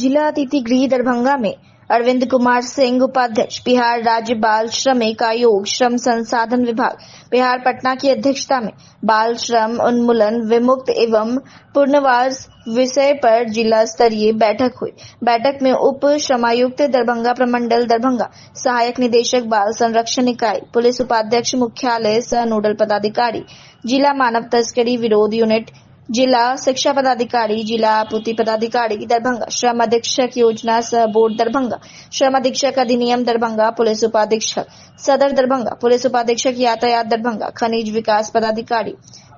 जिला अतिथि गृह दरभंगा में अरविंद कुमार सिंह उपाध्यक्ष, बिहार राज्य बाल श्रमिक आयोग, श्रम संसाधन विभाग बिहार पटना की अध्यक्षता में बाल श्रम उन्मूलन, विमुक्त एवं पुनर्वास विषय पर जिला स्तरीय बैठक हुई। बैठक में उप श्रमायुक्त दरभंगा प्रमंडल दरभंगा, सहायक निदेशक बाल संरक्षण इकाई, पुलिस उपाध्यक्ष मुख्यालय सह नोडल पदाधिकारी, जिला मानव तस्करी विरोध यूनिट, जिला शिक्षा पदाधिकारी, जिला आपूर्ति पदाधिकारी दरभंगा, श्रम अधीक्षक योजना सह बोर्ड दरभंगा, श्रम अधीक्षक अधिनियम दरभंगा, पुलिस उपाधीक्षक सदर दरभंगा, पुलिस उपाधीक्षक यातायात दरभंगा, खनिज विकास पदाधिकारी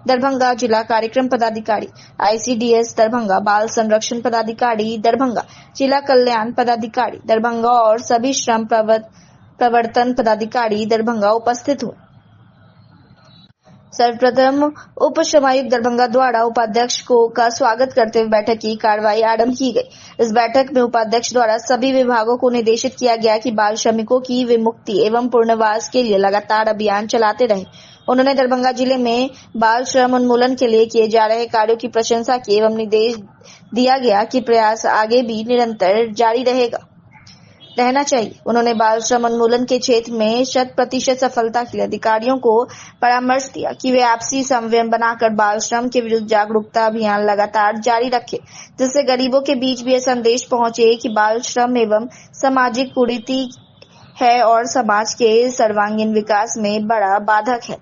दरभंगा, जिला कार्यक्रम पदाधिकारी ICDS दरभंगा, बाल संरक्षण पदाधिकारी दरभंगा, जिला कल्याण पदाधिकारी दरभंगा और सभी श्रम प्रवर्तन पदाधिकारी दरभंगा उपस्थित हुए। सर्वप्रथम उप श्रमायुक्त दरभंगा द्वारा उपाध्यक्ष का स्वागत करते हुए बैठक की कार्यवाही आरंभ की गई। इस बैठक में उपाध्यक्ष द्वारा सभी विभागों को निर्देशित किया गया कि बाल श्रमिकों की विमुक्ति एवं पुनर्वास के लिए लगातार अभियान चलाते रहे। उन्होंने दरभंगा जिले में बाल श्रम उन्मूलन के लिए किए जा रहे कार्यों की प्रशंसा की एवं निर्देश दिया गया कि प्रयास आगे भी निरंतर जारी रहना चाहिए। उन्होंने बाल श्रम उन्मूलन के क्षेत्र में 100% सफलता के लिए अधिकारियों को परामर्श दिया कि वे आपसी संयम बनाकर बाल श्रम के विरुद्ध जागरूकता अभियान लगातार जारी रखें, जिससे गरीबों के बीच भी यह संदेश पहुंचे कि बाल श्रम एवं सामाजिक कुरीति है और समाज के सर्वांगीण विकास में बड़ा बाधक है।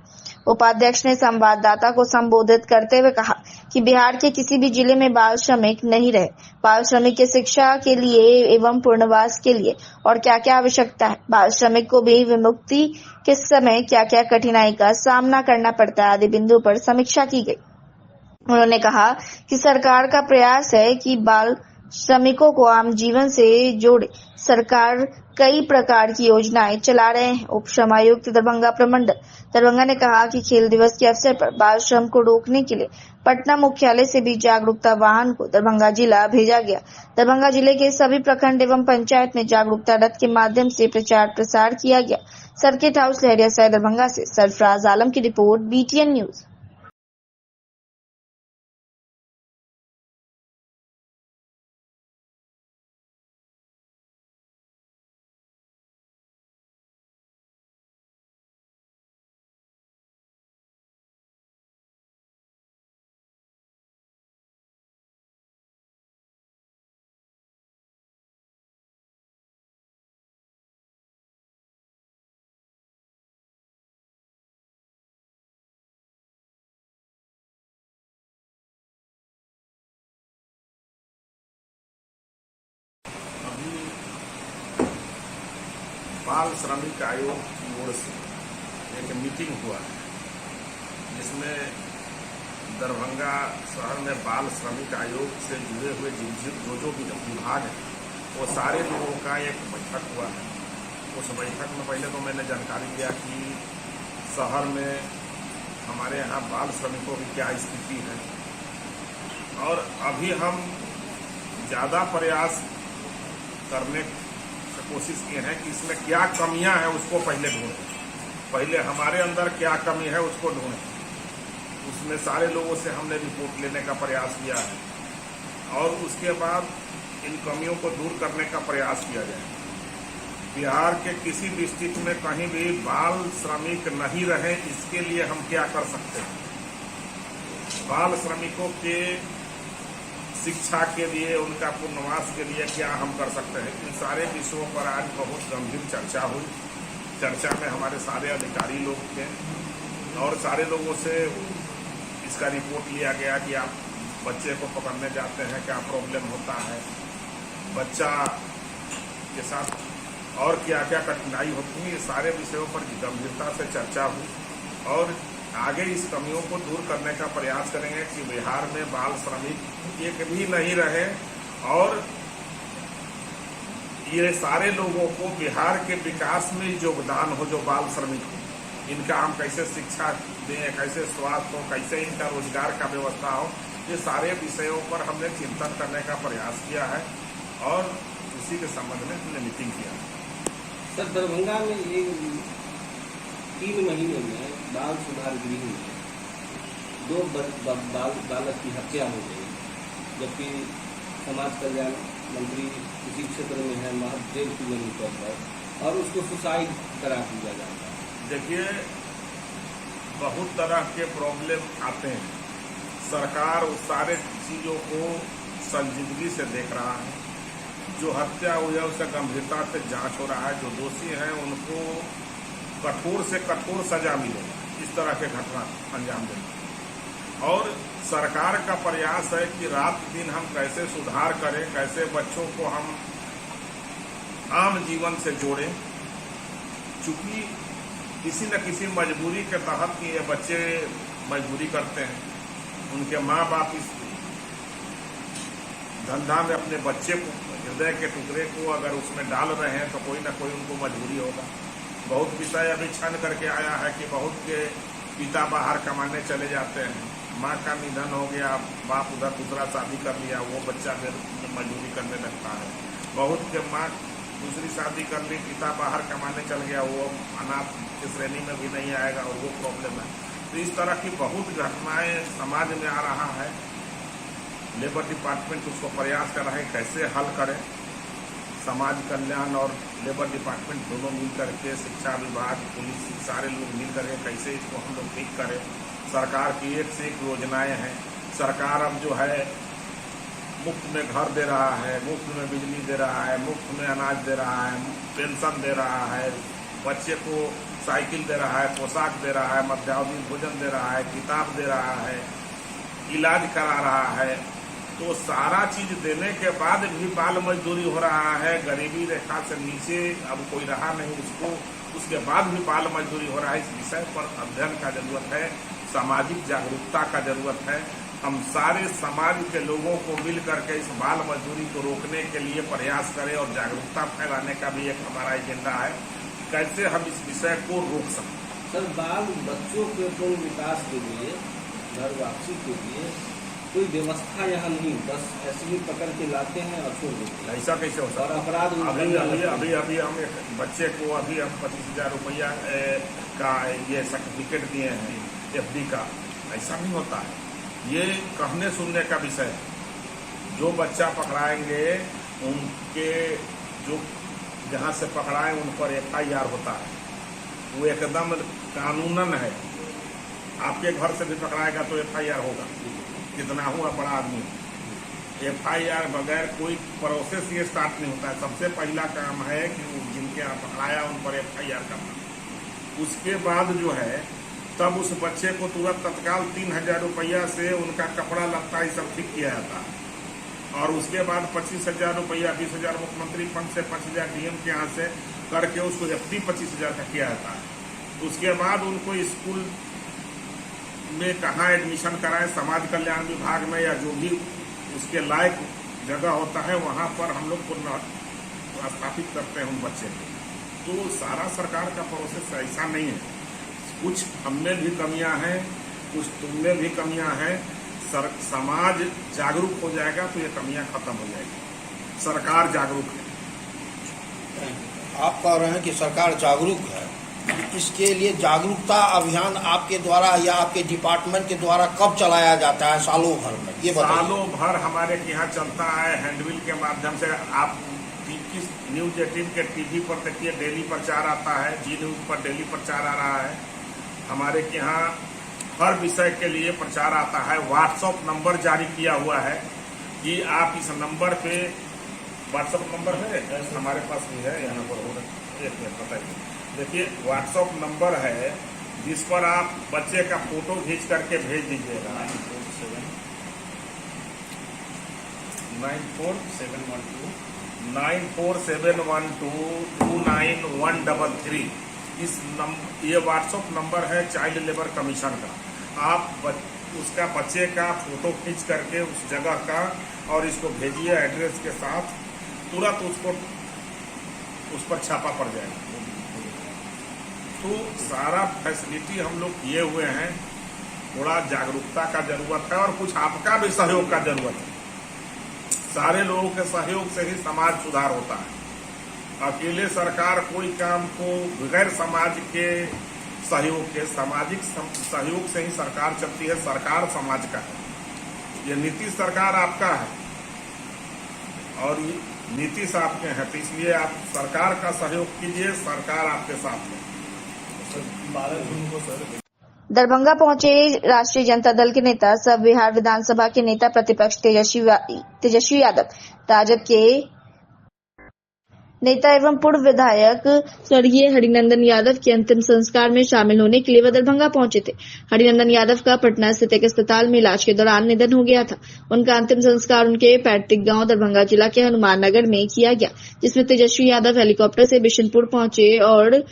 उपाध्यक्ष ने संवाददाता को संबोधित करते हुए कहा कि बिहार के किसी भी जिले में बाल श्रमिक नहीं रहे। बाल श्रमिक की शिक्षा के लिए एवं पुनर्वास के लिए और क्या क्या आवश्यकता है, बाल श्रमिक को भी विमुक्ति के समय क्या क्या कठिनाई का सामना करना पड़ता है आदि बिंदु पर समीक्षा की गई। उन्होंने कहा कि सरकार का प्रयास है कि बाल श्रमिकों को आम जीवन से जोड़े। सरकार कई प्रकार की योजनाएं चला रहे हैं। उप श्रमायुक्त दरभंगा प्रमंडल दरभंगा ने कहा कि खेल दिवस के अवसर पर बाल श्रम को रोकने के लिए पटना मुख्यालय से भी जागरूकता वाहन को दरभंगा जिला भेजा गया। दरभंगा जिले के सभी प्रखंड एवं पंचायत में जागरूकता रथ के माध्यम से प्रचार प्रसार किया गया। सर्किट हाउस लहरिया दरभंगा से सरफराज आलम की रिपोर्ट, BTN न्यूज। बाल श्रमिक आयोग की ओर से एक मीटिंग हुआ है, जिसमें दरभंगा शहर में बाल श्रमिक आयोग से जुड़े हुए जो भी विभाग हैं, वो सारे लोगों का एक बैठक हुआ है। उस बैठक में पहले तो मैंने जानकारी दिया कि शहर में हमारे यहाँ बाल श्रमिकों की क्या स्थिति है और अभी हम ज़्यादा प्रयास करने कोशिश किए हैं कि इसमें क्या कमियां हैं उसको पहले ढूंढें। पहले हमारे अंदर क्या कमी है उसको ढूंढें। उसमें सारे लोगों से हमने रिपोर्ट लेने का प्रयास किया है और उसके बाद इन कमियों को दूर करने का प्रयास किया जाए। बिहार के किसी डिस्ट्रिक्ट में कहीं भी बाल श्रमिक नहीं रहे, इसके लिए हम क्या कर सकते हैं। बाल श्रमिकों के शिक्षा के लिए, उनका पुनर्वास के लिए क्या हम कर सकते हैं, इन सारे विषयों पर आज बहुत गंभीर चर्चा हुई। चर्चा में हमारे सारे अधिकारी लोग थे और सारे लोगों से इसका रिपोर्ट लिया गया कि आप बच्चे को पकड़ने जाते हैं, क्या प्रॉब्लम होता है, बच्चा के साथ और क्या क्या कठिनाई होती है। ये सारे विषयों पर गंभीरता से चर्चा हुई और आगे इस कमियों को दूर करने का प्रयास करेंगे कि बिहार में बाल श्रमिक एक भी नहीं रहे और ये सारे लोगों को बिहार के विकास में योगदान हो। जो बाल श्रमिक हो, इनका हम कैसे शिक्षा दें, कैसे स्वास्थ्य हो, कैसे इनका रोजगार का व्यवस्था हो, ये सारे विषयों पर हमने चिंतन करने का प्रयास किया है और उसी के संबंध में हमने मीटिंग किया। सर, दरभंगा में ये 3 महीने में बाल सुधार गृह में 2 बालक की हत्या हो गई, जबकि समाज कल्याण मंत्री इसी क्षेत्र में है, महत्व की पद पर, और उसको सुसाइड करा दिया जाता है। देखिए, बहुत तरह के प्रॉब्लम आते हैं। सरकार उस सारे चीजों को संजीदगी से देख रहा है। जो हत्या हुई है उसे गंभीरता से जांच हो रहा है। जो दोषी हैं उनको कठोर से कठोर सजा मिले इस तरह के घटना अंजाम देने। और सरकार का प्रयास है कि रात दिन हम कैसे सुधार करें, कैसे बच्चों को हम आम जीवन से जोड़ें। चूंकि किसी न किसी मजबूरी के तहत ये बच्चे मजबूरी करते हैं। उनके माँ बाप इस धंधा में अपने बच्चे को, हृदय के टुकड़े को अगर उसमें डाल रहे हैं तो कोई ना कोई उनको मजबूरी होगा। बहुत विषय अभी छन करके आया है कि बहुत के पिता बाहर कमाने चले जाते हैं, माँ का निधन हो गया, बाप उधर दूसरा शादी कर लिया, वो बच्चा फिर मजदूरी करने लगता है। बहुत के माँ दूसरी शादी कर ली, पिता बाहर कमाने चल गया, वो अनाथ की श्रेणी में भी नहीं आएगा और वो प्रॉब्लम है। तो इस तरह की बहुत घटनाएं समाज में आ रहा है। लेबर डिपार्टमेंट उसको प्रयास कर रहे हैं कैसे हल करें। समाज कल्याण और लेबर डिपार्टमेंट दोनों मिल करके, शिक्षा विभाग, पुलिस, सारे लोग मिल करके कैसे इसको हम लोग ठीक करें। सरकार की एक से एक योजनाएं हैं। सरकार अब जो है मुफ्त में घर दे रहा है, मुफ्त में बिजली दे रहा है, मुफ्त में अनाज दे रहा है, पेंशन दे रहा है, बच्चे को साइकिल दे रहा है, पोशाक दे रहा है, मध्याह्न भोजन दे रहा है, किताब दे रहा है, इलाज करा रहा है। तो सारा चीज देने के बाद भी बाल मजदूरी हो रहा है। गरीबी रेखा से नीचे अब कोई रहा नहीं उसको, उसके बाद भी बाल मजदूरी हो रहा है। इस विषय पर अध्ययन का जरूरत है, सामाजिक जागरूकता का जरूरत है। हम सारे समाज के लोगों को मिल करके इस बाल मजदूरी को रोकने के लिए प्रयास करें और जागरूकता फैलाने का भी एक हमारा एजेंडा है। कैसे हम इस विषय को रोक सकते। सर, बाल बच्चों के पूर्ण विकास के लिए, घर वापसी के लिए कोई व्यवस्था यहाँ नहीं, बस ऐसे ही पकड़ के लाते हैं और छोड़ देते हैं। ऐसा कैसे होता है? और अपराध अभी हम एक बच्चे को अभी हम 25,000 रुपया का ये सर्टिफिकेट दिए हैं FD का। ऐसा नहीं होता है, ये कहने सुनने का विषय है। जो बच्चा पकड़ाएंगे उनके जो जहाँ से पकड़ाएं उन पर FIR होता है। वो एकदम कानूनन है। आपके घर से भी पकड़ाएगा तो FIR होगा, कितना हुआ बड़ा आदमी। FIR बगैर कोई प्रोसेस ये स्टार्ट नहीं होता है। सबसे पहला काम है कि जिनके यहाँ पकड़ाया उन पर FIR करना। उसके बाद जो है तब उस बच्चे को तुरंत तत्काल 3,000 रुपया से उनका कपड़ा लत्ता ये सब ठीक किया जाता है। और उसके बाद 25,000 रुपया, 20,000 मुख्यमंत्री फंड से, 5,000 DM के यहाँ से करके उसको FD 25,000 का किया जाता है। उसके बाद उनको स्कूल में कहाँ एडमिशन कराएं, समाज कल्याण विभाग में या जो भी उसके लायक जगह होता है वहाँ पर हम लोग स्थापित करते हैं उन बच्चे को। तो सारा सरकार का प्रोसेस ऐसा नहीं है। कुछ हममें भी कमियां हैं, कुछ तुममें भी कमियां हैं। समाज जागरूक हो जाएगा तो ये कमियां खत्म हो जाएगी। सरकार जागरूक है। आप कह रहे हैं कि सरकार जागरूक है, इसके लिए जागरूकता अभियान आपके द्वारा या आपके डिपार्टमेंट के द्वारा कब चलाया जाता है? सालों भर में ये बताइए। सालों भर हमारे यहाँ चलता है हैंडबिल के माध्यम से। आप न्यूज 18 के TV पर देखिए, डेली प्रचार आता है। जी न्यूज पर डेली प्रचार आ रहा है। हमारे यहाँ हर विषय के लिए प्रचार आता है। व्हाट्सएप नंबर जारी किया हुआ है कि आप इस नंबर पे, व्हाट्सएप नंबर है हमारे पास भी है, यहाँ पर हो रहा है, बताइए। देखिए, व्हाट्सएप नंबर है जिस पर आप बच्चे का फोटो खींच करके भेज दीजिएगा। 9471229133। ये व्हाट्सएप नंबर है चाइल्ड लेबर कमीशन का। आप उसका बच्चे का फोटो खींच करके उस जगह का और इसको भेजिए एड्रेस के साथ, तुरंत उसको उस पर छापा पड़ जाएगा। तो सारा फैसिलिटी हम लोग किए हुए हैं। थोड़ा जागरूकता का जरूरत है और कुछ आपका भी सहयोग का जरूरत है। सारे लोगों के सहयोग से ही समाज सुधार होता है। अकेले सरकार कोई काम को बगैर समाज के सहयोग के, सामाजिक सहयोग से ही सरकार चलती है। सरकार समाज का है। ये नीतीश सरकार आपका है, और ये नीतीश आपके हैं, तो इसलिए आप सरकार का सहयोग कीजिए, सरकार आपके साथ है। 12 जून को सर दरभंगा पहुंचे राष्ट्रीय जनता दल के नेता सब बिहार विधानसभा के नेता प्रतिपक्ष तेजस्वी यादव, राजद के नेता एवं पूर्व विधायक स्वर्गीय हरिनंदन यादव के अंतिम संस्कार में शामिल होने के लिए वह दरभंगा पहुंचे थे। हरिनंदन यादव का पटना स्थित एक अस्पताल में इलाज के दौरान निधन हो गया था। उनका अंतिम संस्कार उनके पैतृक गांव दरभंगा जिला के हनुमान नगर में किया गया, जिसमें तेजस्वी यादव हेलीकॉप्टर से बिशनपुर पहुंचे और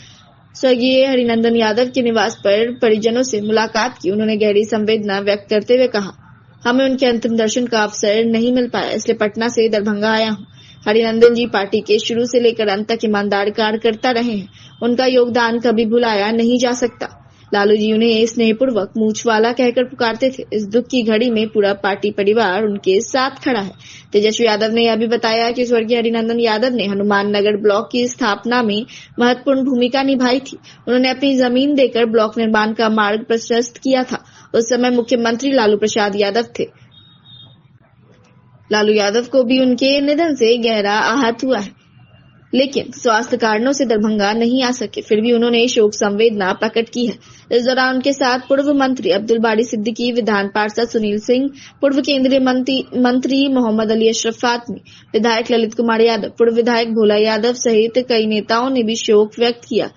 स्वर्गीय हरिनंदन यादव के निवास पर परिजनों से मुलाकात की। उन्होंने गहरी संवेदना व्यक्त करते हुए कहा, हमें उनके अंतिम दर्शन का अवसर नहीं मिल पाया, इसलिए पटना से दरभंगा आया हूं। हरिनंदन जी पार्टी के शुरू से लेकर अंत तक ईमानदार कार्यकर्ता रहे हैं। उनका योगदान कभी भुलाया नहीं जा सकता। लालू जी उन्हें स्नेहपूर्वक मूछवाला कहकर पुकारते थे। इस दुख की घड़ी में पूरा पार्टी परिवार उनके साथ खड़ा है। तेजस्वी यादव ने यह भी बताया कि स्वर्गीय हरिनंदन यादव ने हनुमान नगर ब्लॉक की स्थापना में महत्वपूर्ण भूमिका निभाई थी। उन्होंने अपनी जमीन देकर ब्लॉक निर्माण का मार्ग प्रशस्त किया था। उस समय मुख्यमंत्री लालू प्रसाद यादव थे। लालू यादव को भी उनके निधन से गहरा आहत हुआ है, लेकिन स्वास्थ्य कारणों से दरभंगा नहीं आ सके। फिर भी उन्होंने शोक संवेदना प्रकट की है। इस दौरान उनके साथ पूर्व मंत्री अब्दुल बारी सिद्दीकी, विधान पार्षद सुनील सिंह, पूर्व केंद्रीय मंत्री मोहम्मद अली अशरफ फातमी, विधायक ललित कुमार यादव, पूर्व विधायक भोला यादव सहित कई नेताओं ने भी शोक व्यक्त किया।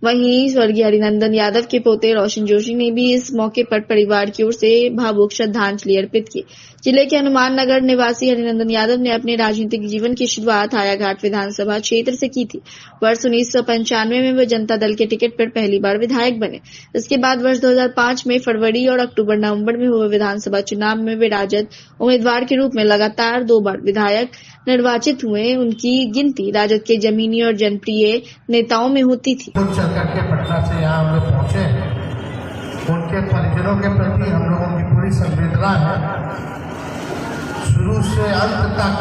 वहीं स्वर्गीय हरिनंदन यादव के पोते रोशन जोशी ने भी इस मौके पर परिवार की ओर से भावुक श्रद्धांजलि अर्पित की। जिले के हनुमान नगर निवासी हरिनंदन यादव ने अपने राजनीतिक जीवन की शुरुआत हायाघाट विधानसभा क्षेत्र से की थी। वर्ष 1995 में वे जनता दल के टिकट पर पहली बार विधायक बने। इसके बाद वर्ष 2005 में फरवरी और अक्टूबर नवंबर में हुए विधानसभा चुनाव में वे राजद उम्मीदवार के रूप में लगातार 2 बार विधायक निर्वाचित हुए। उनकी गिनती राजद के जमीनी और जनप्रिय नेताओं में होती थी। करके पटना से यहाँ हम लोग पहुंचे। उनके परिजनों के प्रति हम लोगों की पूरी संवेदना है। शुरू से अंत तक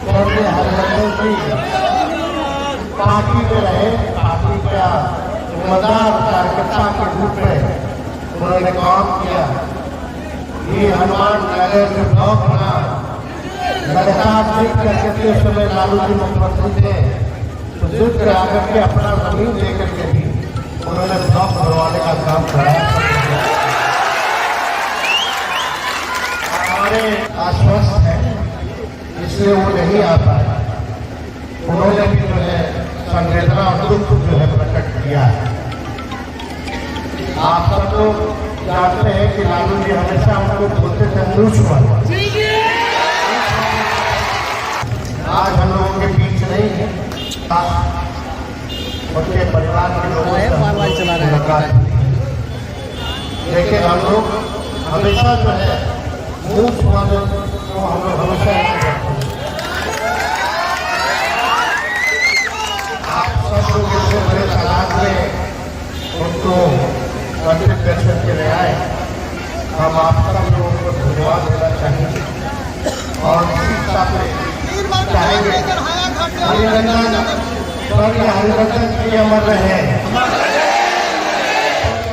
हरिनंदन जी पार्टी में रहे। पार्टी का ईमानदार कार्यकर्ता के रूप में उन्होंने काम किया। ये हनुमान नगर के ब्लॉक बना लगातार ठीक करके के समय लालू जी मुख्यमंत्री थे, तो जिद कर आकर के अपना जमीन लेकर के भी उन्होंने ब्लॉक बनवाने का काम कराया। हमारे आश्वस्त है, इसलिए वो नहीं आ पाए। उन्होंने भी जो है संवेदना और दुख जो है प्रकट किया है। आप सब लोग जानते हैं कि लालू जी हमेशा हमको बोलते थे मूछवाला। आज हम लोगों के बीच नहीं है, उनके परिवार के लोगों से मुलाकात, लेकिन हम लोग हमेशा जो है मूछ वाले को हम लोग हमेशा आप सब लोग इससे बड़े तादाद में उनको मंदिर दर्शन के लिए आए। हम आप सब लोगों को धन्यवाद देना चाहेंगे और इसी साथ चाहेंगे हरिनंदन जी अमर रहे,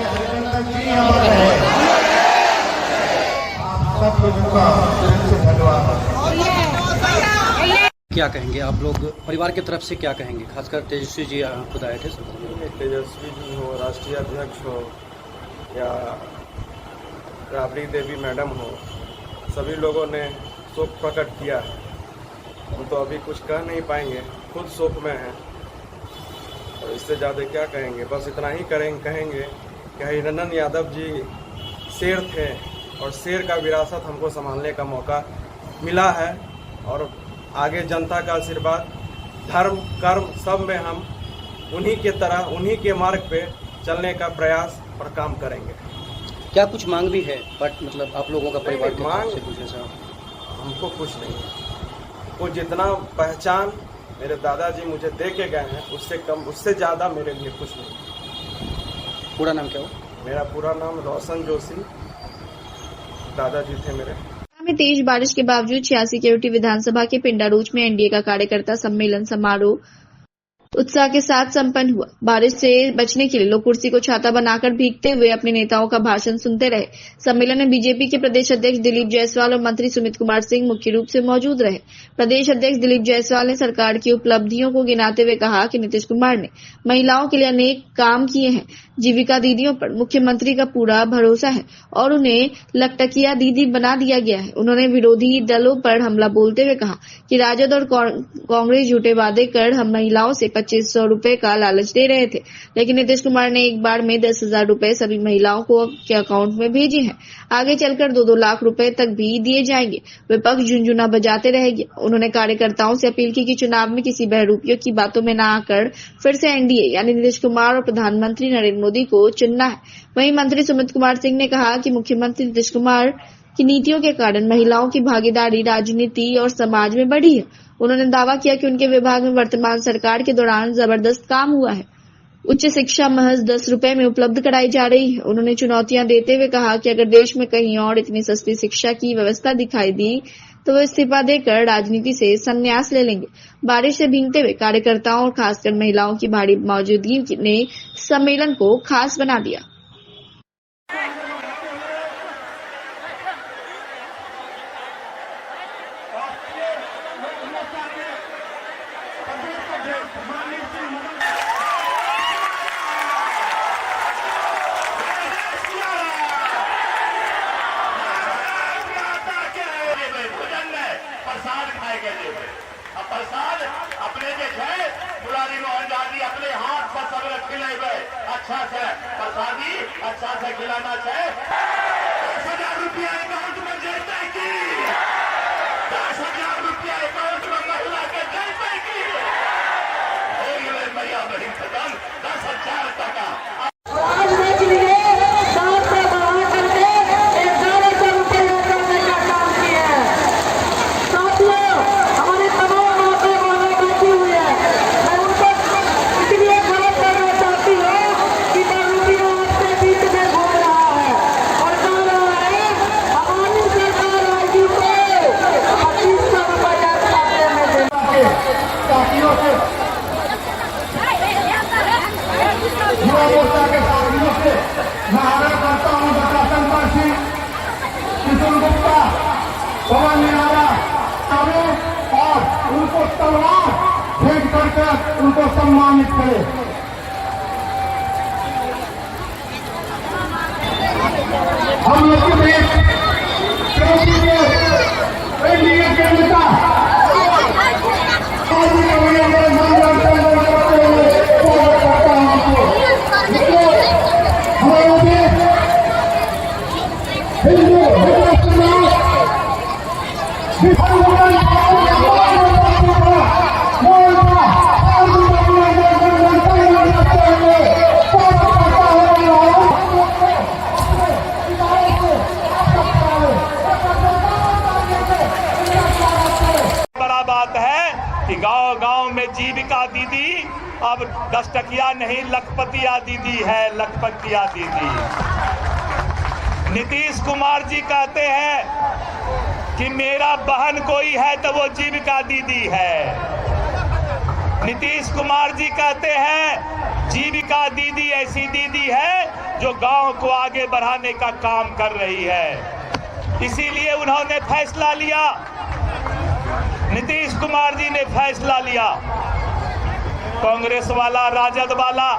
हरिनंदन जी अमर रहे। आप सब लोगों का दिल से धन्यवाद। क्या कहेंगे आप लोग परिवार की तरफ से, क्या कहेंगे? खासकर तेजस्वी जी खुद आए थे। तेजस्वी जी हो, राष्ट्रीय अध्यक्ष हो या राबड़ी देवी मैडम हो, सभी लोगों ने शोक प्रकट किया है। हम तो अभी कुछ कह नहीं पाएंगे, खुद शोक में हैं और इससे ज़्यादा क्या कहेंगे। बस इतना ही कहेंगे कि हरिनंदन यादव जी शेर थे और शेर का विरासत हमको संभालने का मौका मिला है और आगे जनता का आशीर्वाद, धर्म, कर्म सब में हम उन्हीं के तरह, उन्हीं के मार्ग पे चलने का प्रयास और काम करेंगे। क्या कुछ मांग भी है बट मतलब आप लोगों का परिवार की मांग से कुछ ऐसा? हमको कुछ नहीं है। वो जितना पहचान मेरे दादाजी मुझे दे के गए हैं, उससे कम, उससे ज़्यादा मेरे लिए कुछ नहीं। पूरा नाम क्या हो? मेरा पूरा नाम रोशन जोशी, दादाजी थे मेरे। में तेज बारिश के बावजूद 86 केवटी विधानसभा के पिंडारूच में एनडीए का कार्यकर्ता सम्मेलन समारोह उत्साह के साथ संपन्न हुआ। बारिश से बचने के लिए लोग कुर्सी को छाता बनाकर भीगते हुए अपने नेताओं का भाषण सुनते रहे। सम्मेलन में बीजेपी के प्रदेश अध्यक्ष दिलीप जायसवाल और मंत्री सुमित कुमार सिंह मुख्य रूप से मौजूद रहे। प्रदेश अध्यक्ष दिलीप जायसवाल ने सरकार की उपलब्धियों को गिनाते हुए कहा कि नीतीश कुमार ने महिलाओं के लिए अनेक काम किए हैं। जीविका दीदियों पर मुख्यमंत्री का पूरा भरोसा है और उन्हें लकटकिया दीदी बना दिया गया है। उन्होंने विरोधी दलों पर हमला बोलते हुए कहा कि राजद और कांग्रेस झूठे वादे कर हम महिलाओं से 2500 रुपए का लालच दे रहे थे, लेकिन नीतीश कुमार ने एक बार में 10,000 रुपए सभी महिलाओं को के अकाउंट में भेजे हैं। आगे चलकर 2-2 लाख रुपए तक भी दिए जाएंगे। विपक्ष झुनझुना बजाते रहेंगे। उन्होंने कार्यकर्ताओं से अपील की कि चुनाव में किसी बहरूपियों की बातों में न आकर फिर से एनडीए यानी नीतीश कुमार और प्रधानमंत्री नरेंद्र मोदी को चुनना है। वहीं मंत्री सुमित कुमार सिंह ने कहा कि मुख्यमंत्री नीतीश कुमार की नीतियों के कारण महिलाओं की भागीदारी राजनीति और समाज में बढ़ी है। उन्होंने दावा किया कि उनके विभाग में वर्तमान सरकार के दौरान जबरदस्त काम हुआ है। उच्च शिक्षा महज 10 रुपए में उपलब्ध कराई जा रही है। उन्होंने चुनौतियां देते हुए कहा कि अगर देश में कहीं और इतनी सस्ती शिक्षा की व्यवस्था दिखाई दी तो वो इस्तीफा देकर राजनीति से संन्यास ले लेंगे। बारिश से भीगते हुए कार्यकर्ताओं और खासकर महिलाओं की भारी मौजूदगी ने सम्मेलन को खास बना दिया। प्रसाद खाएगा अब प्रसाद अपने के है मुरारी मोहन गांधी अपने हाथ पर सब खिलेबे अच्छा से प्रसादी अच्छा से खिलाना चाहिए। 10,000 रुपया अकाउंट में देते की 10,000 रुपया अकाउंट में महिला के देते की भैया बहन खत्म 10,000 टका मोर्चा के साथियों से मैं आग्रह करता हूँ प्रशासन पर श्री किशोर गुप्ता पवन निराला और उनको तलवार भेंट करके उनको सम्मानित करे। हम लोग के एनडीए के नेता बड़ा बात है कि गांव-गांव में जीविका दीदी अब 10 टकिया नहीं लखपतिया दीदी है, लखपतिया दीदी। नीतीश कुमार जी कहते हैं कि मेरा बहन कोई है तो वो जीविका दीदी है। नीतीश कुमार जी कहते हैं जीविका दीदी ऐसी दीदी है जो गांव को आगे बढ़ाने का काम कर रही है। इसीलिए उन्होंने फैसला लिया, नीतीश कुमार जी ने फैसला लिया। कांग्रेस वाला राजद वाला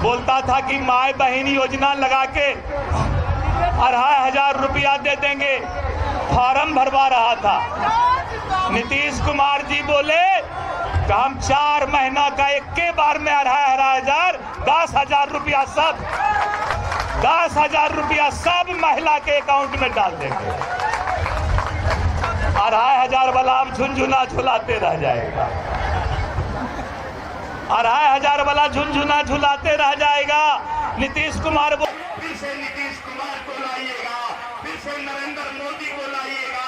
बोलता था कि माए बहन योजना लगा के 2,500 रुपया दे देंगे, फॉर्म भरवा रहा था। नीतीश कुमार जी बोले कि हम 4 महीना का एक के बार में 2,500 10,000 रुपया सब 10,000 रुपया सब महिला के अकाउंट में डाल देंगे। 2,500 वाला हम झुनझुना झुलाते रह जाएगा, 2,500 वाला झुनझुना झुलाते रह जाएगा। नीतीश कुमार फिर से नीतीश कुमार को लाइएगा, फिर से नरेंद्र मोदी को लाइएगा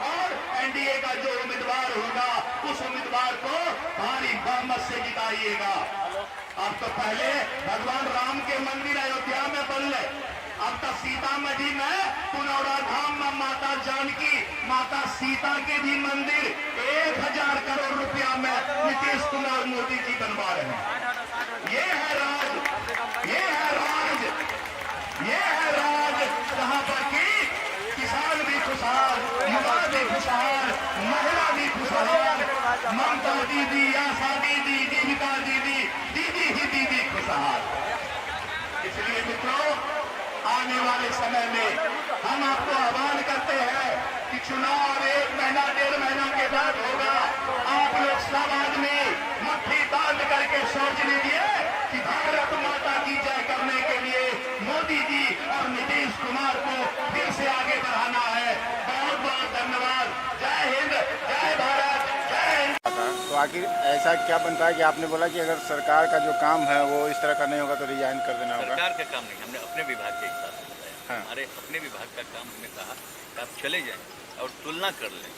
और एनडीए का जो उम्मीदवार होगा उस उम्मीदवार को भारी बहुमत से जिताइएगा। अब तो पहले भगवान राम के मंदिर अयोध्या में बन ले, अब तो सीतामढ़ी में पुनौरा धाम में माता जानकी, माता सीता के भी मंदिर 1000 करोड़ रुपया में नीतीश कुमार मोदी जी बनवा रहे हैं। ये है राज, ये है राज, ये है राज जहां पर कि किसान भी खुशहाल, युवा भी खुशहाल, महिला भी खुशहाल, ममता दीदी, आशा दीदी, जीविका दीदी, दीदी ही दीदी खुशहाल। इसलिए मित्रों, आने वाले समय में हम आपको आह्वान करते हैं कि चुनाव 1 महीना 1.5 महीना के बाद होगा। आप लोग सब आदमी मुट्ठी बांध करके सोच लीजिए कि भारत माता की जय करने के लिए मोदी जी और नीतीश कुमार को फिर से आगे बढ़ाना है। बहुत बहुत धन्यवाद। जय हिंद, जय भारत, जय हिंद। तो आखिर ऐसा क्या बनता है कि आपने बोला कि अगर सरकार का जो काम है वो इस तरह का नहीं होगा तो रिजाइन कर देना होगा? सरकार का काम नहीं, हमने अपने विभाग के हिसाब से बताया। हाँ। हमारे अपने विभाग का काम हमने कहा कि आप चले जाएं और तुलना कर लें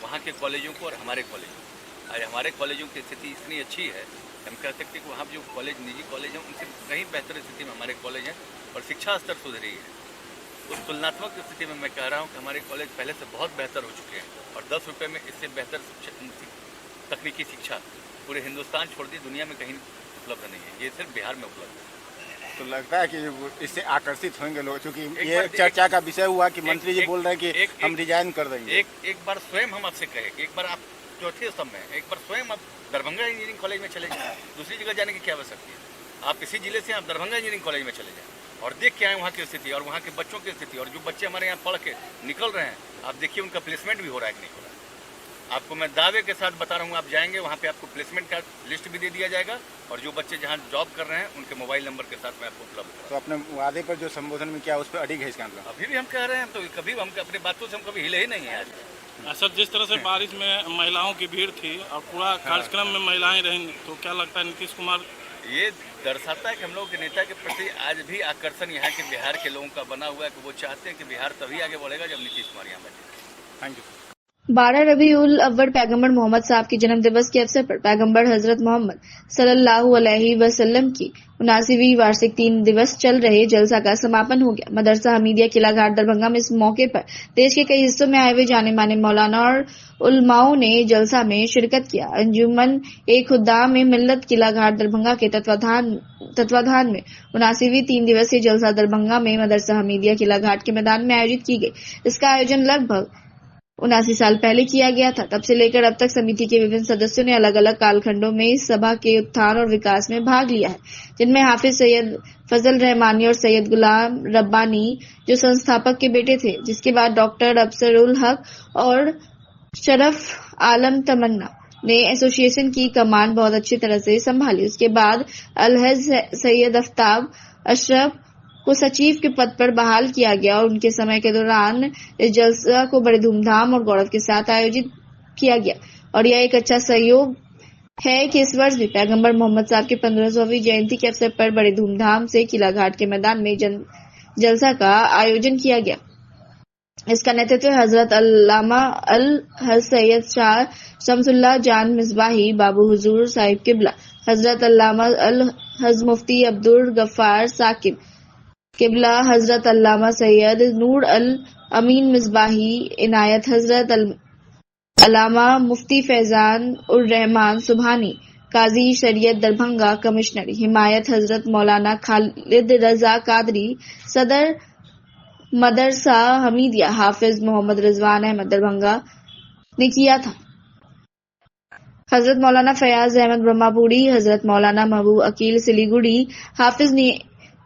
वहाँ के कॉलेजों को और हमारे कॉलेजों को। आज हमारे कॉलेजों की स्थिति इतनी अच्छी है, हम कह सकते हैं कि वहाँ जो कॉलेज निजी कॉलेज हैं उनसे कहीं बेहतर स्थिति में हमारे कॉलेज हैं और शिक्षा स्तर सुधरी है। उस तुलनात्मक स्थिति में मैं कह रहा हूँ कि हमारे कॉलेज पहले से बहुत बेहतर हो चुके हैं और 10 रुपये में इससे बेहतर तकनीकी शिक्षा पूरे हिंदुस्तान छोड़ दी दुनिया में कहीं उपलब्ध नहीं है, ये सिर्फ बिहार में उपलब्ध है। तो लगता है कि इससे आकर्षित होंगे लोग, क्योंकि ये चर्चा का विषय हुआ कि मंत्री जी बोल रहे हैं कि हम रिजाइन कर देंगे। एक बार स्वयं हम आपसे कहें कि एक बार आप चौथे स्तंभ में एक बार स्वयं आप दरभंगा इंजीनियरिंग कॉलेज में चले जाएं, दूसरी जगह जाने की क्या आवश्यकता है? आप इसी जिले से आप दरभंगा इंजीनियरिंग कॉलेज में चले जाएं और देख के आए वहाँ की स्थिति और वहाँ के बच्चों की स्थिति और जो बच्चे हमारे यहाँ पढ़ के निकल रहे हैं, आप देखिए उनका प्लेसमेंट भी हो रहा है कि नहीं हो रहा है। आपको मैं दावे के साथ बता रहा हूँ, आप जाएंगे वहाँ पे आपको प्लेसमेंट का लिस्ट भी दे दिया जाएगा और जो बच्चे जहाँ जॉब कर रहे हैं उनके मोबाइल नंबर के साथ मैं आपको उपलब्ध कराऊंगा। तो अपने वादे पर जो संबोधन में किया उस पर अड़िग है इसका मतलब? अभी भी हम कह रहे हैं, तो कभी हम अपनी बातों से हम कभी हिले ही नहीं है। आज सर, जिस तरह से बारिश में महिलाओं की भीड़ थी और पूरा कार्यक्रम में महिलाएं रहीं, तो क्या लगता है नीतीश कुमार ये दर्शाता है कि हम लोगों के नेता के प्रति आज भी आकर्षण यहाँ के बिहार के लोगों का बना हुआ है कि वो चाहते हैं कि बिहार तभी आगे बढ़ेगा जब नीतीश कुमार यहाँ बैठे। Thank you. 12 रबीउल अव्वल पैगंबर मोहम्मद साहब के जन्म दिवस के अवसर पर पैगंबर हजरत मोहम्मद सल्लल्लाहु अलैहि वसल्लम की 79वीं वार्षिक 3 दिवस चल रहे जलसा का समापन हो गया। मदरसा हमीदिया किला घाट दरभंगा में इस मौके पर देश के कई हिस्सों में आए हुए जाने माने मौलाना और उलमाओं ने जलसा में शिरकत किया। अंजुमन ए खुद्दाम में मिल्लत किला घाट दरभंगा के तत्वाधान में 79वीं 3 दिवसीय जलसा दरभंगा में मदरसा हमीदिया किला घाट के मैदान में आयोजित की गई। इसका आयोजन लगभग 79 साल पहले किया गया था। तब से लेकर अब तक समिति के विभिन्न सदस्यों ने अलग अलग कालखंडों में इस सभा के उत्थान और विकास में भाग लिया है, जिनमें हाफिज सैयद फजल रहमानी और सैयद गुलाम रब्बानी जो संस्थापक के बेटे थे, जिसके बाद डॉक्टर अफसरुल हक और शरफ आलम तमन्ना ने एसोसिएशन की कमान बहुत अच्छी तरह से संभाली। उसके बाद अलहज सैयद आफ्ताब अशरफ को सचिव के पद पर बहाल किया गया और उनके समय के दौरान इस जलसा को बड़े धूमधाम और गौरव के साथ आयोजित किया गया और यह एक अच्छा सहयोग है कि इस वर्ष भी पैगंबर मोहम्मद साहब की 1500वीं जयंती के अवसर पर बड़े धूमधाम से किला घाट के मैदान में जलसा का आयोजन किया गया। इसका नेतृत्व हजरत अल्लामा अल हज सैयद शाह शमसुल्लाह जान मिसबाही बाबू हुजूर साहिब किबला, हजरत अल्लामा अल हज मुफ्ती अब्दुल गफ्फार साकिब किबला, हजरत अल्लामा सैयद नूर अल अमीन मिसबाही इनायत, हजरत अल्लामा मुफ्ती फैजान उर रहमान सुबहानी काजी शरीयत दरभंगा कमिश्नर हिमायत, हजरत मौलाना खालिद रजा कादरी सदर मदरसा हमीदिया, हाफिज मोहम्मद रिजवान अहमद दरभंगा ने किया था। हजरत मौलाना फयाज अहमद ब्रह्मापुरी, हजरत मौलाना महबूब अकील सिलीगुड़ी, हाफिज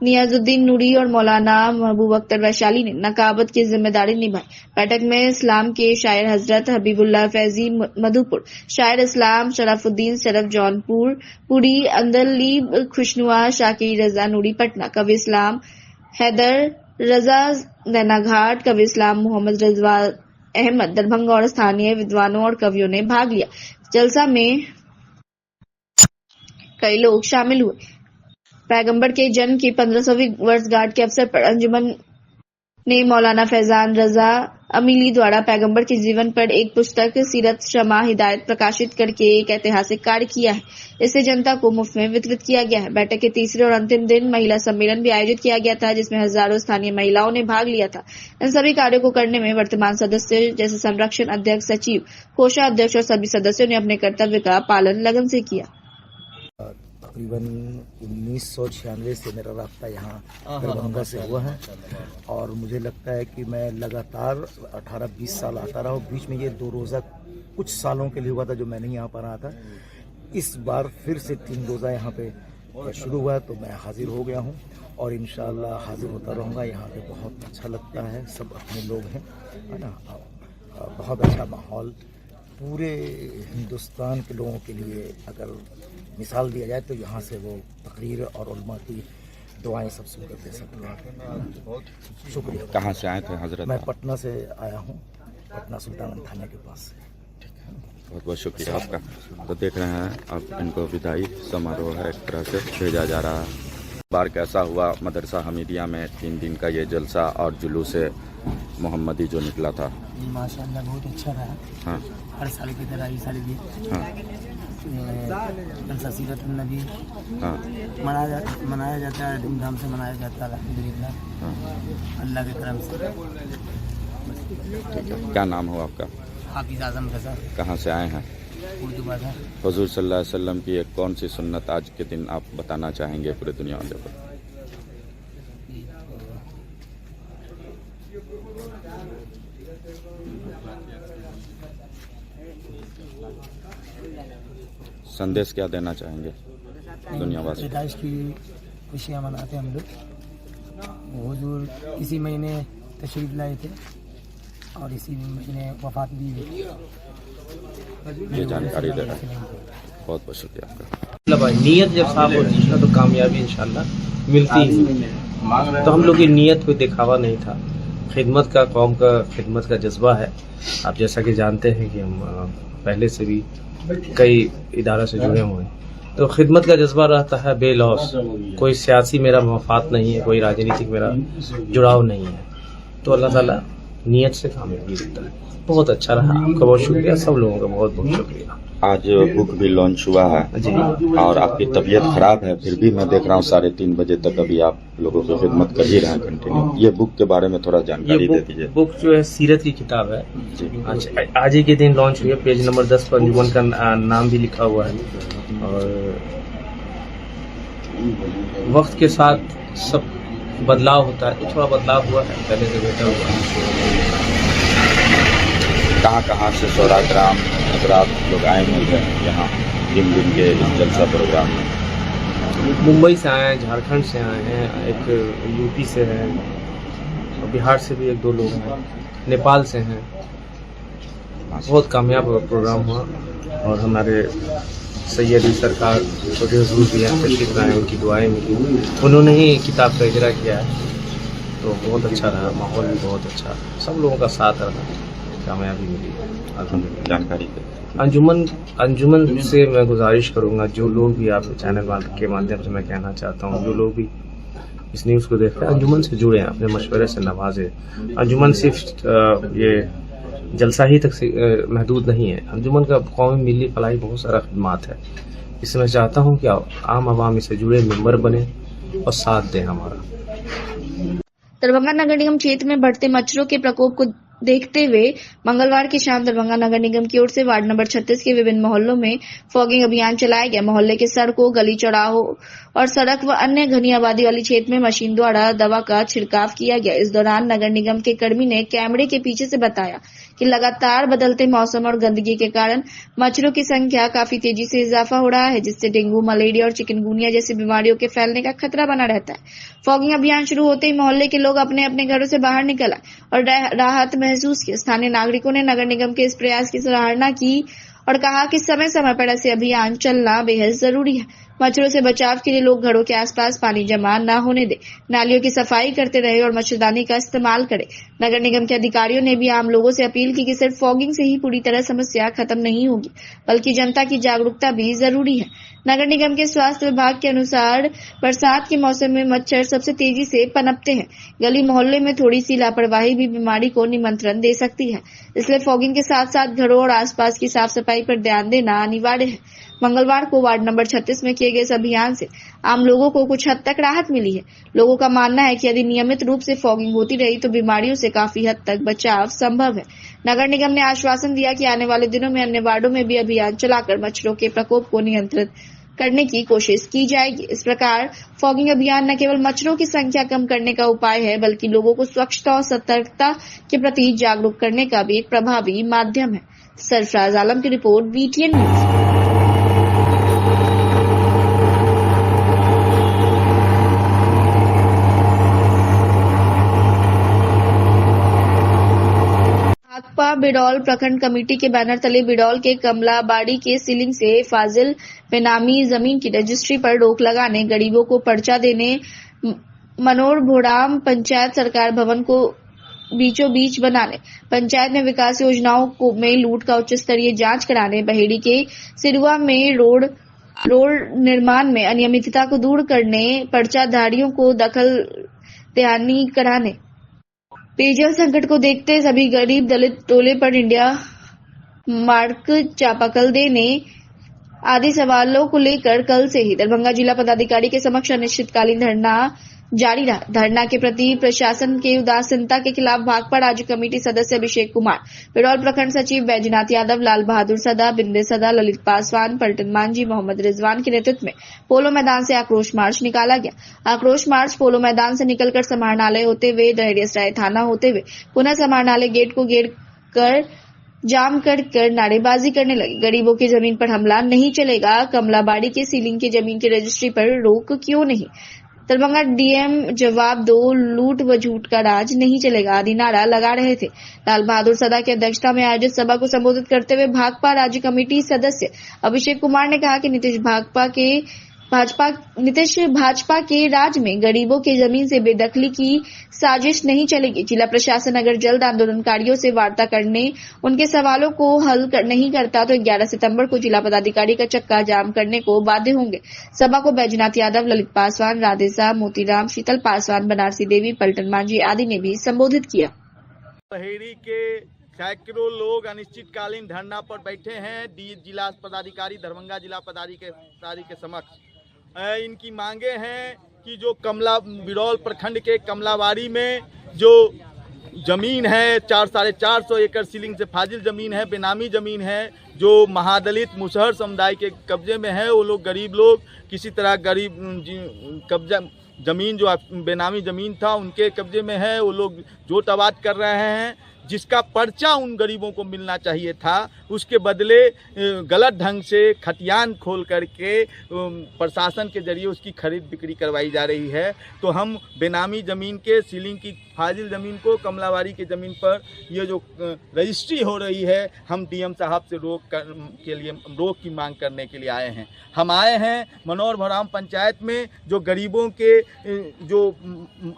नियाजुद्दीन नूरी और मौलाना महबूब अख्तर वैशाली ने नकाबत की जिम्मेदारी निभाई। बैठक में इस्लाम के शायर हजरत हबीबुल्लाह फैजी मधुपुर, शायर इस्लाम शराफुद्दीन शरफ जौनपुर पुरी, अंदरलीब खुशनुआ शाकिर रजा नूरी पटना, कवि इस्लाम हैदर रजा नैनाघाट, कवि इस्लाम मोहम्मद रजवा अहमद दरभंगा और स्थानीय विद्वानों और कवियों ने भाग लिया। जलसा में कई लोग शामिल हुए। पैगंबर के जन्म की 1500वीं वर्षगांठ के अवसर पर अंजुमन ने मौलाना फैजान रजा अमीली द्वारा पैगंबर के जीवन पर एक पुस्तक सीरत शमा हिदायत प्रकाशित करके एक ऐतिहासिक कार्य किया है। इसे जनता को मुफ्त में वितरित किया गया है। बैठक के तीसरे और अंतिम दिन महिला सम्मेलन भी आयोजित किया गया था, जिसमें हजारों स्थानीय महिलाओं ने भाग लिया था। इन सभी कार्यों को करने में वर्तमान सदस्य जैसे संरक्षण अध्यक्ष, सचिव, कोषाध्यक्ष और सभी सदस्यों ने अपने कर्तव्य का पालन लगन से किया। तकरीबन 1996 से मेरा रास्ता यहाँ दरभंगा से हुआ है और मुझे लगता है कि मैं लगातार 18-20 साल आता रहा हूँ। बीच में ये 2 रोज़ा कुछ सालों के लिए हुआ था जो मैं नहीं आ पा रहा था। इस बार फिर से 3 रोज़ा यहाँ पे शुरू हुआ तो मैं हाजिर हो गया हूँ और इंशाअल्लाह हाजिर होता रहूँगा। यहाँ पे बहुत अच्छा लगता है, सब अपने लोग हैं, है ना। बहुत अच्छा माहौल पूरे हिंदुस्तान के लोगों के लिए अगर मिसाल दिया जाए तो यहाँ से वो तकरीर और उलमा की दुआएं सब सुनकर दे सकते हैं। शुक्रिया। कहाँ से आए थे हजरत? मैं पटना से आया हूँ, पटना सुल्तान थाने के पास से। बहुत बहुत शुक्रिया आपका। तो देख रहे हैं अब इनको विदाई समारोह है एक तरह से भेजा जा रहा है। बार कैसा हुआ मदरसा हमीदिया में 3 दिन का ये जलसा और जुलूस मोहम्मदी जो निकला था? माशाअल्लाह बहुत अच्छा रहा। हाँ, हर साल की तरह इस साल भी जलसा सीरत नबी मनाया जाता है, धूमधाम से मनाया जाता है अल्हम्दुलिल्लाह, अल्लाह के करम से। ठीक है, क्या नाम हो आपका? हाफिज आजम रजा। कहाँ से आए हैं? उर्दू भाषा। हुजूर सल्लल्लाहु अलैहि वसल्लम की एक कौन सी सुन्नत आज के दिन आप बताना चाहेंगे पूरे दुनिया वाले को? संदेश क्या देना चाहेंगे दुनियावासी? पैदाइश की खुशियाँ मनाते हम लोग। हुजूर इसी महीने तशरीफ लाए थे और इसी महीने वफात भी हुई। ये जानकारी दे रहा है, बहुत बहुत शुक्रिया आपका। नीयत जब साफ होती है तो कामयाबी इंशाल्लाह मिलती है। तो हम लोग की नीयत कोई दिखावा नहीं था, खिदमत का, कौम का खिदमत का जज्बा है। आप जैसा कि जानते हैं कि हम पहले से भी कई इदारों से जुड़े हुए हैं, तो खिदमत का जज्बा रहता है बेलौस। कोई सियासी मेरा मफाद नहीं है, कोई राजनीतिक मेरा जुड़ाव नहीं है। तो अल्लाह ताला नीयत से कामयाबी देता है। बहुत अच्छा रहा, आपका बहुत शुक्रिया, सब लोगों का बहुत बहुत शुक्रिया। आज बुक भी लॉन्च हुआ है जी, और आपकी तबीयत खराब है, फिर भी मैं देख रहा हूँ 3:30 बजे तक अभी आप लोगों की खिदमत कर ही रहे हैं कंटिन्यू। ये बुक के बारे में थोड़ा जानकारी दे दीजिए। बुक जो है सीरत की किताब है जी। आज ही के दिन लॉन्च हुई है। पेज नंबर 10 पर अंजुमन का नाम भी लिखा हुआ है और वक्त के साथ सब बदलाव होता है, तो थोड़ा बदलाव हुआ है, पहले से बेहतर हुआ है। कहाँ से सौराग्राम हजरात लोग आए हुए हैं यहाँ 3 दिन के जलसा प्रोग्राम में? मुंबई से आए हैं, झारखंड से आए हैं, एक यूपी से हैं और बिहार से भी 1-2 लोग हैं, नेपाल से हैं। बहुत कामयाब प्रोग्राम हुआ और हमारे सैयदी सरकार छोटे हुजूर भी हैं, तशरीफ लाए, उनकी दुआएं मिली, उन्होंने ही किताब का इजरा किया है। तो बहुत अच्छा रहा, माहौल भी बहुत अच्छा, सब लोगों का साथ रहा, कामयाबी मिली। जानकारी अंजुमन से मैं गुजारिश करूंगा, जो लोग भी आप चैनल के माध्यम से मैं कहना चाहता हूँ, जो लोग भी इस न्यूज़ को देख रहे हैं, अंजुमन से जुड़े हैं, अपने मशवरे से नवाजे। अंजुमन सिर्फ ये जलसा ही तक से महदूद नहीं है, अंजुमन का कौमी मिली फलाई बहुत सारा खिदमात है। इसमें मैं चाहता हूँ कि आम आवाम इससे जुड़े मेंबर बने और साथ दें हमारा। दरभंगा नगर निगम क्षेत्र में बढ़ते मच्छरों के प्रकोप को देखते हुए मंगलवार की शाम दरभंगा नगर निगम की ओर से वार्ड नंबर 36 के विभिन्न मोहल्लों में फॉगिंग अभियान चलाया गया। मोहल्ले के सड़कों, गली चौराहों और सड़क व अन्य घनी आबादी वाली क्षेत्र में मशीन द्वारा दवा का छिड़काव किया गया। इस दौरान नगर निगम के कर्मी ने कैमरे के पीछे से बताया कि लगातार बदलते मौसम और गंदगी के कारण मच्छरों की संख्या काफी तेजी से इजाफा हो रहा है, जिससे डेंगू, मलेरिया और चिकनगुनिया जैसी बीमारियों के फैलने का खतरा बना रहता है। फॉगिंग अभियान शुरू होते ही मोहल्ले के लोग अपने अपने घरों से बाहर निकल आए और राहत महसूस की। स्थानीय नागरिकों ने नगर निगम के इस प्रयास की सराहना की और कहा कि समय समय पर ऐसे अभियान चलना बेहद जरूरी है। मच्छरों से बचाव के लिए लोग घरों के आसपास पानी जमा न होने दें, नालियों की सफाई करते रहे और मच्छरदानी का इस्तेमाल करें। नगर निगम के अधिकारियों ने भी आम लोगों से अपील की कि सिर्फ फॉगिंग से ही पूरी तरह समस्या खत्म नहीं होगी, बल्कि जनता की जागरूकता भी जरूरी है। नगर निगम के स्वास्थ्य विभाग के अनुसार बरसात के मौसम में मच्छर सबसे तेजी से पनपते हैं। गली मोहल्ले में थोड़ी सी लापरवाही भी बीमारी को निमंत्रण दे सकती है, इसलिए फॉगिंग के साथ साथ घरों और आसपास की साफ सफाई पर ध्यान देना अनिवार्य है। मंगलवार को वार्ड नंबर 36 में किए गए इस अभियान से आम लोगों को कुछ हद तक राहत मिली है। लोगों का मानना है कि यदि नियमित रूप से फॉगिंग होती रही तो बीमारियों से काफी हद तक बचाव संभव है। नगर निगम ने आश्वासन दिया कि आने वाले दिनों में अन्य वार्डों में भी अभियान चलाकर मच्छरों के प्रकोप को नियंत्रित करने की कोशिश की जाएगी। इस प्रकार फॉगिंग अभियान न केवल मच्छरों की संख्या कम करने का उपाय है, बल्कि लोगों को स्वच्छता और सतर्कता के प्रति जागरूक करने का भी एक प्रभावी माध्यम है। सरफराज आलम की रिपोर्ट, BTN न्यूज। भाकपा बिडौल प्रखंड कमेटी के बैनर तले बिडौल के कमलाबाड़ी के सीलिंग से फाजिल बेनामी जमीन की रजिस्ट्री पर रोक लगाने, गरीबों को पर्चा देने, मनोर भोड़ाम पंचायत सरकार भवन को बीचों बीच बनाने, पंचायत में विकास योजनाओं में लूट का उच्च स्तरीय जांच कराने, बहेड़ी के सिरुआ में रोड निर्माण में अनियमितता को दूर करने, पर्चाधारियों को दखल दयानी कराने, पेयजल संकट को देखते सभी गरीब दलित टोले पर इंडिया मार्क चापाकल देने आदि सवालों को लेकर कल से ही दरभंगा जिला पदाधिकारी के समक्ष अनिश्चितकालीन धरना जारी रहा। धरना के प्रति प्रशासन के उदासीनता के खिलाफ भाकपा राज्य कमेटी सदस्य अभिषेक कुमार, बिडौल प्रखंड सचिव बैजनाथ यादव, लाल बहादुर सदा, बिंदे सदा, ललित पासवान, पलटन मांझी, मोहम्मद रिजवान के नेतृत्व में पोलो मैदान से आक्रोश मार्च निकाला गया। आक्रोश मार्च पोलो मैदान से निकलकर समाहरणालय होते हुए दहरियासराय थाना होते हुए पुनः समाहरणालय गेट को घेर कर जाम कर नारेबाजी करने लगे। गरीबों की जमीन पर हमला नहीं चलेगा, कमलाबाड़ी के सीलिंग की जमीन की रजिस्ट्री पर रोक क्यों नहीं, दरभंगा डीएम जवाब दो, लूट व झूठ का राज नहीं चलेगा आदि नारा लगा रहे थे। लाल बहादुर सदा की अध्यक्षता में आयोजित सभा को संबोधित करते हुए भाकपा राज्य कमेटी सदस्य अभिषेक कुमार ने कहा कि नीतीश भाजपा के राज में गरीबों की जमीन से बेदखली की साजिश नहीं चलेगी। जिला प्रशासन अगर जल्द आंदोलनकारियों से वार्ता करने उनके सवालों को हल नहीं करता तो 11 सितंबर को जिला पदाधिकारी का चक्का जाम करने को बाध्य होंगे। सभा को बैजनाथ यादव, ललित पासवान, राधेसा, मोतीराम, शीतल पासवान, बनारसी देवी, पलटन मांझी आदि ने भी संबोधित किया। बहेड़ी के सैकड़ों लोग अनिश्चितकालीन धरना पर बैठे हैं जिला पदाधिकारी दरभंगा जिला पदाधिकारी के समक्ष। इनकी मांगे हैं कि जो बिडौल प्रखंड के कमलाबाड़ी में जो जमीन है 400-450 एकड़ सीलिंग से फाजिल जमीन है, बेनामी जमीन है, जो महादलित मुसहर समुदाय के कब्जे में है। वो लोग गरीब लोग किसी तरह कब्जा जमीन जो बेनामी जमीन था उनके कब्जे में है, वो लोग जोत आबाद कर रहे हैं, जिसका पर्चा उन गरीबों को मिलना चाहिए था। उसके बदले गलत ढंग से खतियान खोल करके प्रशासन के जरिए उसकी खरीद बिक्री करवाई जा रही है। तो हम बेनामी ज़मीन के सीलिंग की फाजिल ज़मीन को कमलाबाड़ी की ज़मीन पर ये जो रजिस्ट्री हो रही है, हम डीएम साहब से रोक की मांग करने के लिए आए हैं। हम आए हैं मनोर भराम पंचायत में जो गरीबों के जो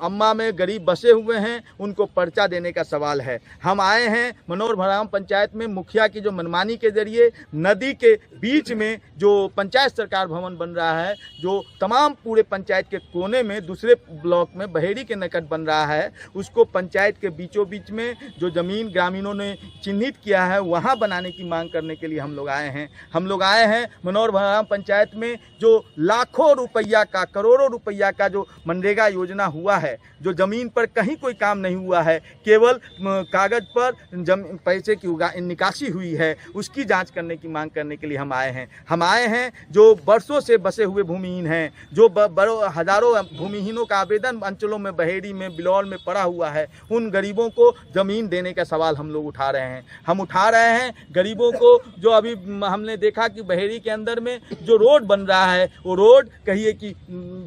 अम्मा में गरीब बसे हुए हैं उनको पर्चा देने का सवाल है। हम आए हैं मनोर भराम पंचायत में मुखिया की जो मनमानी के जरिए नदी के बीच में जो पंचायत सरकार भवन बन रहा है, जो तमाम पूरे पंचायत के कोने में दूसरे ब्लॉक में बहेड़ी के निकट बन रहा है, उसको पंचायत के बीचों बीच में जो ज़मीन ग्रामीणों ने चिन्हित किया है वहाँ बनाने की मांग करने के लिए हम लोग आए हैं। हम लोग आए हैं मनोर भराम पंचायत में जो लाखों रुपया का, करोड़ों रुपया का जो मनरेगा योजना हुआ है, जो ज़मीन पर कहीं कोई काम नहीं हुआ है, केवल कागज़ पर पैसे की निकासी हुई है, उसकी जांच करने की मांग करने के लिए हम आए हैं। हम आए हैं जो वर्षों से बसे हुए भूमिहीन हैं, जो हजारों भूमिहीनों का आवेदन अंचलों में बहेड़ी में बिलौल में पड़ा हुआ है, उन गरीबों को ज़मीन देने का सवाल हम लोग उठा रहे हैं। हम उठा रहे हैं गरीबों को, जो अभी हमने देखा कि बहेड़ी के अंदर में जो रोड बन रहा है, वो रोड कहिए कि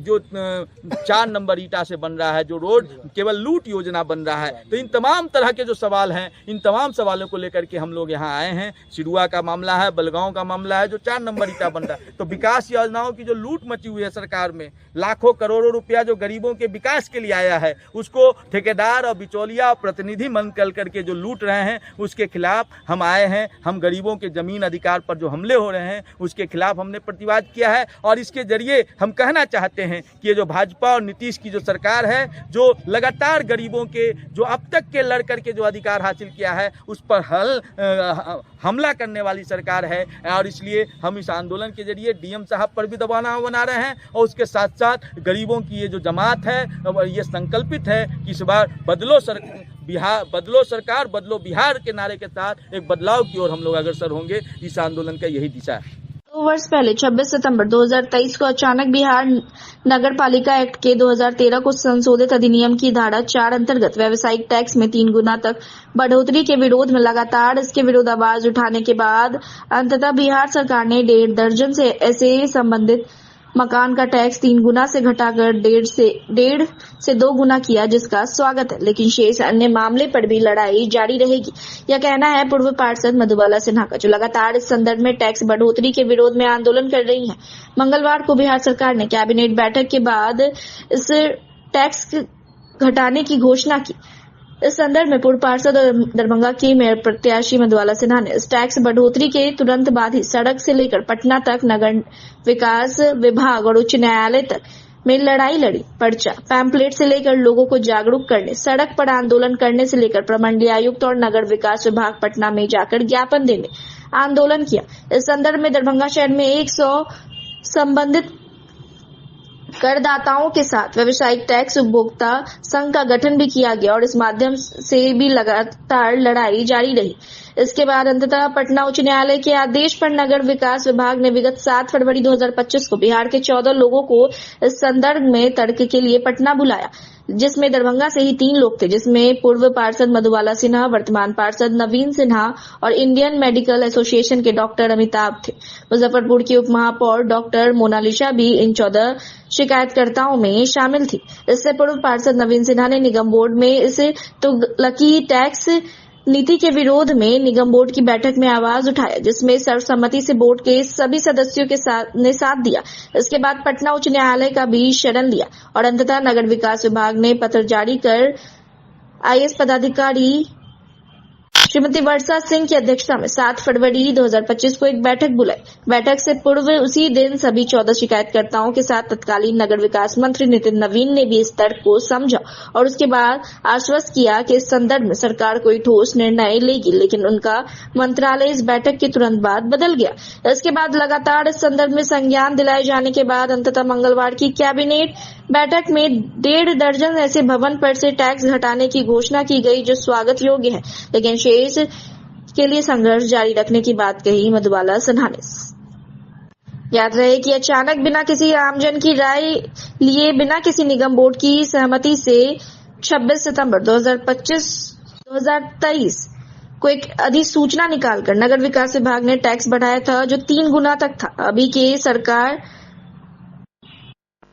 जो 4 नंबर ईटा से बन रहा है, जो रोड केवल लूट योजना बन रहा है। तो इन तमाम तरह के जो सवाल हैं, इन तमाम सवालों को लेकर के हम लोग यहाँ आए हैं। सिरुआ का मामला है, बलगांव का मामला है, जो 4 नंबर ईटा बन रहा है। तो विकास योजनाओं की जो लूट मची हुई है सरकार में, लाखों करोड़ों रुपया जो गरीबों के विकास के लिए आया है, उसको ठेकेदार और बिचौलिया और प्रतिनिधि मन करके जो लूट रहे हैं, उसके खिलाफ हम आए हैं। हम गरीबों के जमीन अधिकार पर जो हमले हो रहे हैं, उसके खिलाफ हमने प्रतिवाद किया है। और इसके जरिए हम कहना चाहते हैं कि ये जो भाजपा और नीतीश की जो सरकार है, जो लगातार गरीबों के जो अब तक के लड़ करके जो अधिकार हासिल किया है, उस पर हमला करने वाली सरकार है। और इसलिए हम इस आंदोलन के जरिए डीएम साहब पर भी दबाव बना रहे हैं और उसके साथ साथ गरीबों की ये जो जमात है, ये संकल्पित है कि इस बार बदलो सरकार बदलो बिहार के नारे के साथ एक बदलाव की ओर हम लोग अग्रसर होंगे। इस आंदोलन का यही दिशा है। 2 वर्ष पहले 26 सितंबर 2023 को अचानक बिहार नगर पालिका एक्ट के 2013 को संशोधित अधिनियम की धारा 4 अंतर्गत व्यावसायिक टैक्स में 3 गुना तक बढ़ोतरी के विरोध में लगातार इसके विरोध आवाज उठाने के बाद अंततः बिहार सरकार ने 1.5 दर्जन से ऐसे संबंधित मकान का टैक्स 3 गुना से घटाकर 1.5 से 2 गुना किया, जिसका स्वागत है। लेकिन शेष अन्य मामले पर भी लड़ाई जारी रहेगी, यह कहना है पूर्व पार्षद मधुबाला सिन्हा का, जो लगातार इस संदर्भ में टैक्स बढ़ोतरी के विरोध में आंदोलन कर रही है। मंगलवार को बिहार सरकार ने कैबिनेट बैठक के बाद इस टैक्स घटाने की घोषणा की। इस संदर्भ में पूर्व पार्षद और दरभंगा की मेयर प्रत्याशी मधुबाला सिन्हा ने इस टैक्स बढ़ोतरी के तुरंत बाद ही सड़क से लेकर पटना तक नगर विकास विभाग और उच्च न्यायालय तक में लड़ाई लड़ी। पर्चा, पैम्पलेट से लेकर लोगों को जागरूक करने, सड़क पर आंदोलन करने से लेकर प्रमंडलीय आयुक्त और नगर विकास विभाग पटना में जाकर ज्ञापन देने आंदोलन किया। इस संदर्भ में दरभंगा शहर में 100 संबंधित करदाताओं के साथ व्यावसायिक टैक्स उपभोक्ता संघ का गठन भी किया गया और इस माध्यम से भी लगातार लड़ाई जारी रही। इसके बाद अंततः पटना उच्च न्यायालय के आदेश पर नगर विकास विभाग ने विगत 7 फरवरी 2025 को बिहार के 14 लोगों को इस संदर्भ में तर्क के लिए पटना बुलाया, जिसमें दरभंगा से ही 3 लोग थे, जिसमें पूर्व पार्षद मधुबाला सिन्हा, वर्तमान पार्षद नवीन सिन्हा और इंडियन मेडिकल एसोसिएशन के डॉक्टर अमिताभ थे। मुजफ्फरपुर की उप महापौर डॉक्टर मोनालिसा भी इन 14 शिकायतकर्ताओं में शामिल थी। इससे पूर्व पार्षद नवीन सिन्हा ने निगम बोर्ड में इस तुगलकी टैक्स नीति के विरोध में निगम बोर्ड की बैठक में आवाज उठाया, जिसमें सर्वसम्मति से बोर्ड के सभी सदस्यों के साथ दिया। इसके बाद पटना उच्च न्यायालय का भी शरण लिया और अंततः नगर विकास विभाग ने पत्र जारी कर आईएएस पदाधिकारी श्रीमती वर्षा सिंह की अध्यक्षता में 7 फरवरी 2025 को एक बैठक बुलाई। बैठक से पूर्व उसी दिन सभी 14 शिकायतकर्ताओं के साथ तत्कालीन नगर विकास मंत्री नितिन नवीन ने भी इस तर्क को समझा और उसके बाद आश्वस्त किया कि इस संदर्भ में सरकार कोई ठोस निर्णय लेगी, लेकिन उनका मंत्रालय इस बैठक के तुरंत बाद बदल गया। इसके बाद लगातार इस संदर्भ में संज्ञान दिलाए जाने के बाद अंततः मंगलवार की कैबिनेट बैठक में 1.5 दर्जन ऐसे भवन पर से टैक्स घटाने की घोषणा की गई, जो स्वागत योग्य है, लेकिन शेष के लिए संघर्ष जारी रखने की बात कही मधुबाला सिन्हा ने। याद रहे कि अचानक बिना किसी आमजन की राय लिए, बिना किसी निगम बोर्ड की सहमति से 26 सितंबर 2023 को एक अधिसूचना निकालकर नगर विकास विभाग ने टैक्स बढ़ाया था, जो 3 गुना तक था। अभी के सरकार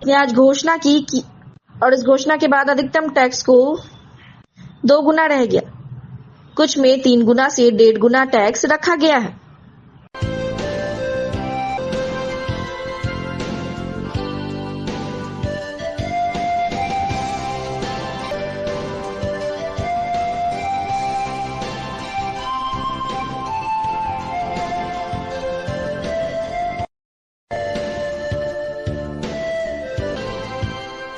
ने आज घोषणा की और इस घोषणा के बाद अधिकतम टैक्स को 2 गुना रह गया। कुछ में 3 गुना से 1.5 गुना टैक्स रखा गया है।